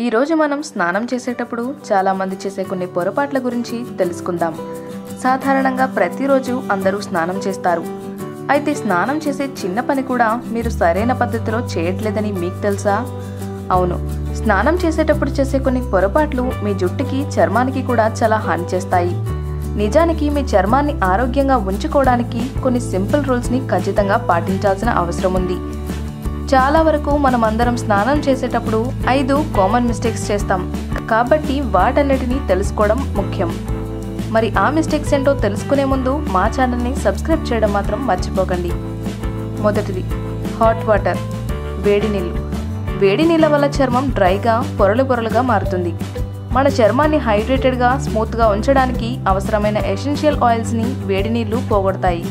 ఈ రోజు మనం స్నానం చేసేటప్పుడు చాలా మంది చేసే కొన్ని పొరపాట్ల గురించి తెలుసుకుందాం. సాధారణంగా ప్రతిరోజు అందరూ స్నానం చేస్తారు. అయితే స్నానం చేసే చిన్న పని కూడా మీరు సరైన పద్ధతిలో చేయట్లేదని మీకు తెలుసా? అవును, స్నానం చేసేటప్పుడు చేసే కొన్ని పొరపాట్లు మీ జుట్టుకి, చర్మానికి కూడా చాలా హాని చేస్తాయి. నిజానికి మీ చర్మాన్ని ఆరోగ్యంగా ఉంచుకోవడానికి కొన్ని సింపుల్ రూల్స్ని ఖచ్చితంగా పాటించాల్సిన అవసరం ఉంది. చాలా వరకు మనం అందరం స్నానం చేసేటప్పుడు 5 కామన్ మిస్టేక్స్ చేస్తాం. కాబట్టి వాటన్నిటిని తెలుసుకోవడం ముఖ్యం. మరి ఆ మిస్టేక్స్ ఏంటో తెలుసుకునే ముందు మా ఛానల్ని సబ్స్క్రైబ్ చేయడం మాత్రం మర్చిపోకండి. మొదటిది, హాట్ వాటర్, వేడి నీళ్ళు. వేడి నీళ్ళ వల్ల చర్మం డ్రైగా, పొరలుగా మారుతుంది. మన చర్మాన్ని హైడ్రేటెడ్గా, స్మూత్గా ఉంచడానికి అవసరమైన ఎసెన్షియల్ ఆయిల్స్ని వేడి నీళ్లు పోగొడతాయి.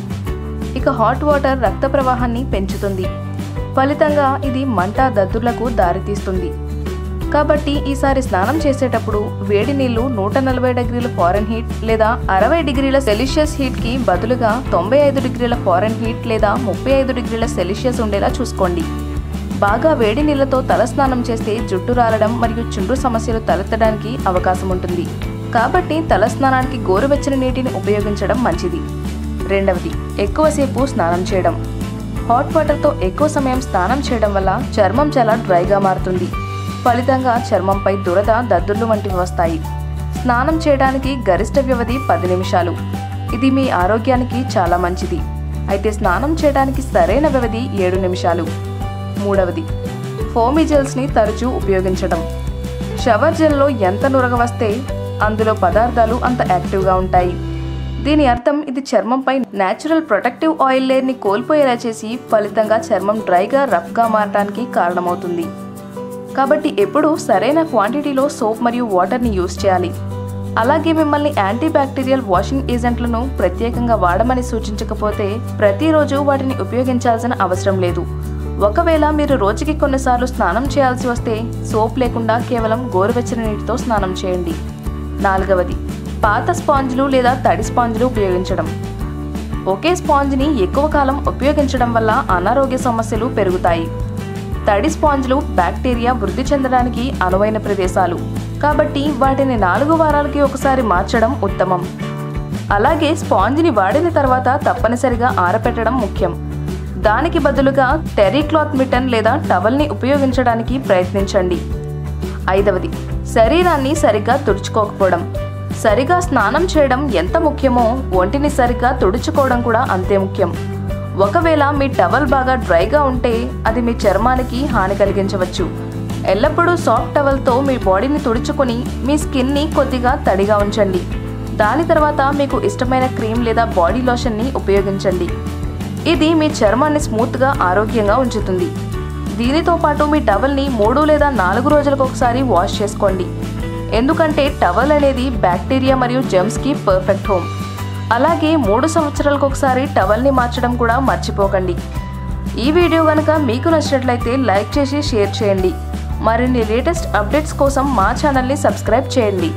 ఇక హాట్ వాటర్ రక్త ప్రవాహాన్ని పెంచుతుంది. ఫలితంగా ఇది మంట, దద్దుర్లకు దారితీస్తుంది. కాబట్టి ఈసారి స్నానం చేసేటప్పుడు వేడి నీళ్లు 140 డిగ్రీల ఫారెన్హీట్ లేదా 60 డిగ్రీల సెల్సియస్ హీట్కి బదులుగా 95 డిగ్రీల ఫారెన్హీట్ లేదా 35 డిగ్రీల సెల్సియస్ ఉండేలా చూసుకోండి. బాగా వేడి నీళ్లతో తలస్నానం చేస్తే జుట్టు రాలడం మరియు చుండ్రు సమస్యలు తలెత్తడానికి అవకాశం ఉంటుంది. కాబట్టి తలస్నానానికి గోరువెచ్చని నీటిని ఉపయోగించడం మంచిది. రెండవది, ఎక్కువసేపు స్నానం చేయడం. హాట్ వాటర్తో ఎక్కువ సమయం స్నానం చేయడం వల్ల చర్మం చాలా డ్రైగా మారుతుంది. ఫలితంగా చర్మంపై దురద, దద్దుర్లు వంటివి వస్తాయి. స్నానం చేయడానికి గరిష్ట వ్యవధి 10 నిమిషాలు. ఇది మీ ఆరోగ్యానికి చాలా మంచిది. అయితే స్నానం చేయడానికి సరైన వ్యవధి 7 నిమిషాలు. మూడవది, ఫోమీ జెల్స్ని తరచూ ఉపయోగించడం. షవర్ జెల్లో ఎంత నురగ వస్తే అందులో పదార్థాలు అంత యాక్టివ్గా ఉంటాయి. దీని అర్థం ఇది చర్మంపై న్యాచురల్ ప్రొటెక్టివ్ ఆయిల్ లేయర్ని కోల్పోయేలా చేసి ఫలితంగా చర్మం డ్రైగా, రఫ్గా మారడానికి కారణమవుతుంది. కాబట్టి ఎప్పుడూ సరైన క్వాంటిటీలో సోప్ మరియు వాటర్ని యూజ్ చేయాలి. అలాగే మిమ్మల్ని యాంటీ బ్యాక్టీరియల్ వాషింగ్ ఏజెంట్లను ప్రత్యేకంగా వాడమని సూచించకపోతే ప్రతిరోజు వాటిని ఉపయోగించాల్సిన అవసరం లేదు. ఒకవేళ మీరు రోజుకి కొన్నిసార్లు స్నానం చేయాల్సి వస్తే సోప్ లేకుండా కేవలం గోరువెచ్చని నీటితో స్నానం చేయండి. నాలుగవది, పాత స్పాంజ్లు లేదా తడి స్పాంజ్లు ఉపయోగించడం. ఒకే స్పాంజ్ని ఎక్కువ కాలం ఉపయోగించడం వల్ల అనారోగ్య సమస్యలు పెరుగుతాయి. తడి స్పాంజ్లు బ్యాక్టీరియా వృద్ధి చెందడానికి అనువైన ప్రదేశాలు. కాబట్టి వాటిని 4 వారాలకి ఒకసారి మార్చడం ఉత్తమం. అలాగే స్పాంజ్ని వాడిన తర్వాత తప్పనిసరిగా ఆరబెట్టడం ముఖ్యం. దానికి బదులుగా టెర్రీ క్లాత్ మిటన్ లేదా టవల్ని ఉపయోగించడానికి ప్రయత్నించండి. ఐదవది, శరీరాన్ని సరిగ్గా తుడుచుకోకపోవడం. సరిగా స్నానం చేయడం ఎంత ముఖ్యమో ఒంటిని సరిగ్గా తుడుచుకోవడం కూడా అంతే ముఖ్యం. ఒకవేళ మీ టవల్ బాగా డ్రైగా ఉంటే అది మీ చర్మానికి హాని కలిగించవచ్చు. ఎల్లప్పుడూ సాఫ్ట్ టవల్తో మీ బాడీని తుడుచుకొని మీ స్కిన్ని కొద్దిగా తడిగా ఉంచండి. దాని తర్వాత మీకు ఇష్టమైన క్రీమ్ లేదా బాడీ లోషన్ని ఉపయోగించండి. ఇది మీ చర్మాన్ని స్మూత్గా, ఆరోగ్యంగా ఉంచుతుంది. దీనితో పాటు మీ టవల్ని 3 లేదా 4 రోజులకు ఒకసారి వాష్ చేసుకోండి. ఎందుకంటే టవల్ అనేది బ్యాక్టీరియా మరియు జెర్మ్స్కి పర్ఫెక్ట్ హోమ్. అలాగే 3 సంవత్సరాలకు ఒకసారి టవల్ని మార్చడం కూడా మర్చిపోకండి. ఈ వీడియో కనుక మీకు నచ్చినట్లయితే లైక్ చేసి షేర్ చేయండి. మరిన్ని లేటెస్ట్ అప్డేట్స్ కోసం మా ఛానల్ని సబ్స్క్రైబ్ చేయండి.